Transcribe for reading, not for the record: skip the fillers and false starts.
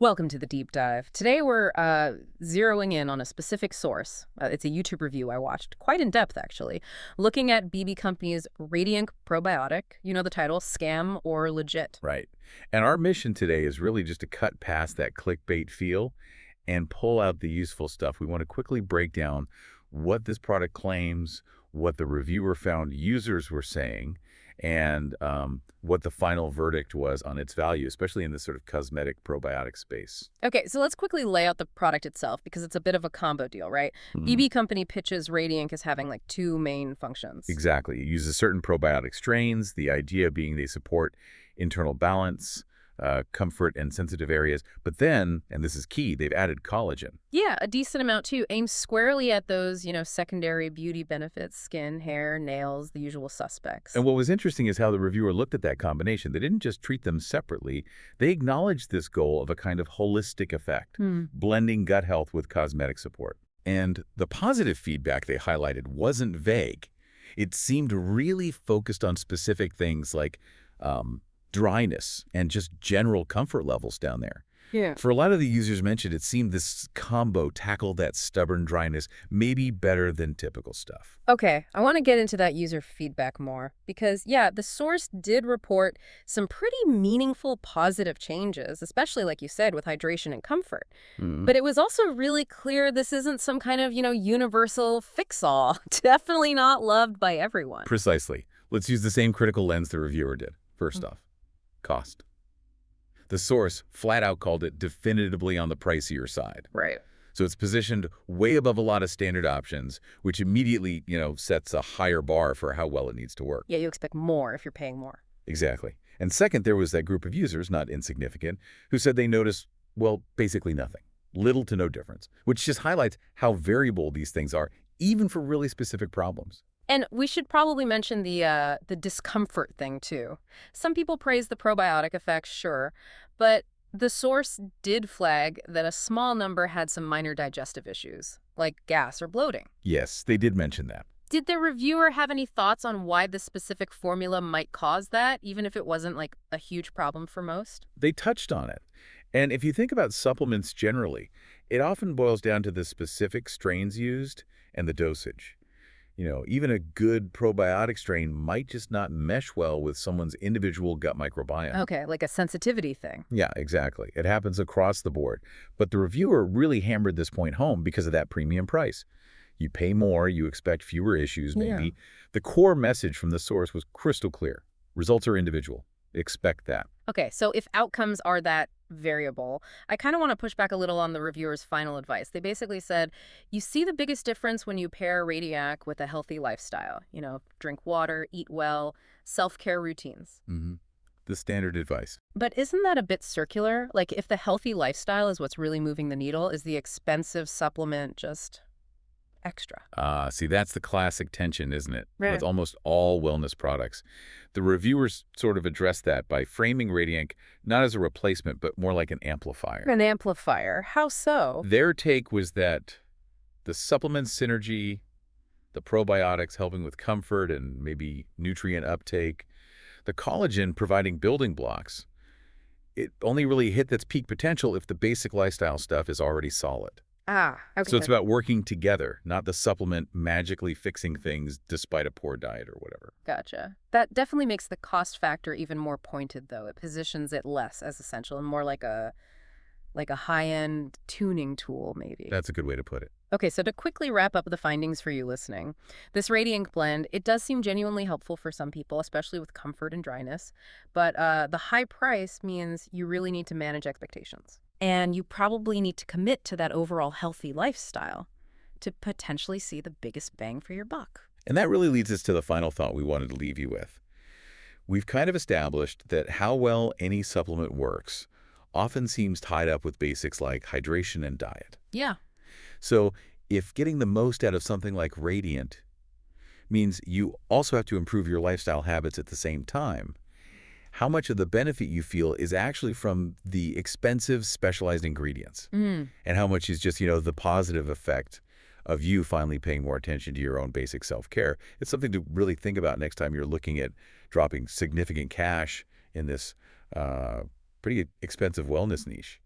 Welcome to the deep dive. Today we're zeroing in on a specific source. It's a YouTube review I watched, quite in depth actually, looking at BB Company's Radiant probiotic. You know the title, Scam or Legit. Right. And our mission today is really just to cut past that clickbait feel and pull out the useful stuff. We want to quickly break down what this product claims, what the reviewer found users were saying, and what the final verdict was on its value, especially in this sort of cosmetic probiotic space. Okay, so let's quickly lay out the product itself because it's a bit of a combo deal, right? Mhm. BB Company pitches Radiant as having like two main functions. Exactly. It uses certain probiotic strains, the idea being they support internal balance, comfort, and sensitive areas. But then, and this is key, they've added collagen. Yeah, a decent amount too, aimed squarely at those, secondary beauty benefits, skin, hair, nails, the usual suspects. And what was interesting is how the reviewer looked at that combination. They didn't just treat them separately. They acknowledged this goal of a kind of holistic effect, blending gut health with cosmetic support. And the positive feedback they highlighted wasn't vague. It seemed really focused on specific things like dryness and just general comfort levels down there. Yeah. For a lot of the users mentioned, it seemed this combo tackled that stubborn dryness maybe better than typical stuff. Okay, I want to get into that user feedback more because, yeah, the source did report some pretty meaningful positive changes, especially, like you said, with hydration and comfort. Mhm. But it was also really clear this isn't some kind of, universal fix-all. Definitely not loved by everyone. Precisely. Let's use the same critical lens the reviewer did. First off, cost. The source flat out called it definitively on the pricier side. Right. So it's positioned way above a lot of standard options, which immediately, sets a higher bar for how well it needs to work. Yeah, you expect more if you're paying more. Exactly. And second, there was that group of users, not insignificant, who said they noticed, well, basically nothing. Little to no difference, which just highlights how variable these things are, even for really specific problems. And we should probably mention the discomfort thing, too. Some people praise the probiotic effects, sure, but the source did flag that a small number had some minor digestive issues, like gas or bloating. Yes, they did mention that. Did the reviewer have any thoughts on why this specific formula might cause that, even if it wasn't, like, a huge problem for most? They touched on it. And if you think about supplements generally, it often boils down to the specific strains used and the dosage. Even a good probiotic strain might just not mesh well with someone's individual gut microbiome. Okay, like a sensitivity thing. Yeah, exactly. It happens across the board. But the reviewer really hammered this point home because of that premium price. You pay more, you expect fewer issues, maybe. Yeah. The core message from the source was crystal clear. Results are individual. Expect that. Okay, so if outcomes are that variable, I kind of want to push back a little on the reviewer's final advice. They basically said, you see the biggest difference when you pair Radiac with a healthy lifestyle. Drink water, eat well, self-care routines. The standard advice. But isn't that a bit circular? Like, if the healthy lifestyle is what's really moving the needle, is the expensive supplement just extra? See, that's the classic tension, isn't it? Right. With almost all wellness products. The reviewers sort of addressed that by framing Radiant not as a replacement, but more like an amplifier. An amplifier? How so? Their take was that the supplement synergy, the probiotics helping with comfort and maybe nutrient uptake, the collagen providing building blocks, it only really hit its peak potential if the basic lifestyle stuff is already solid. Ah, okay. So it's about working together, not the supplement magically fixing things despite a poor diet or whatever. Gotcha. That definitely makes the cost factor even more pointed, though. It positions it less as essential and more like a high-end tuning tool, maybe. That's a good way to put it. Okay, so to quickly wrap up the findings for you listening, this Radiant blend, it does seem genuinely helpful for some people, especially with comfort and dryness. But the high price means you really need to manage expectations. And you probably need to commit to that overall healthy lifestyle to potentially see the biggest bang for your buck. And that really leads us to the final thought we wanted to leave you with. We've kind of established that how well any supplement works often seems tied up with basics like hydration and diet. Yeah. So if getting the most out of something like Radiant means you also have to improve your lifestyle habits at the same time, how much of the benefit you feel is actually from the expensive specialized ingredients and how much is just, the positive effect of you finally paying more attention to your own basic self-care. It's something to really think about next time you're looking at dropping significant cash in this pretty expensive wellness niche.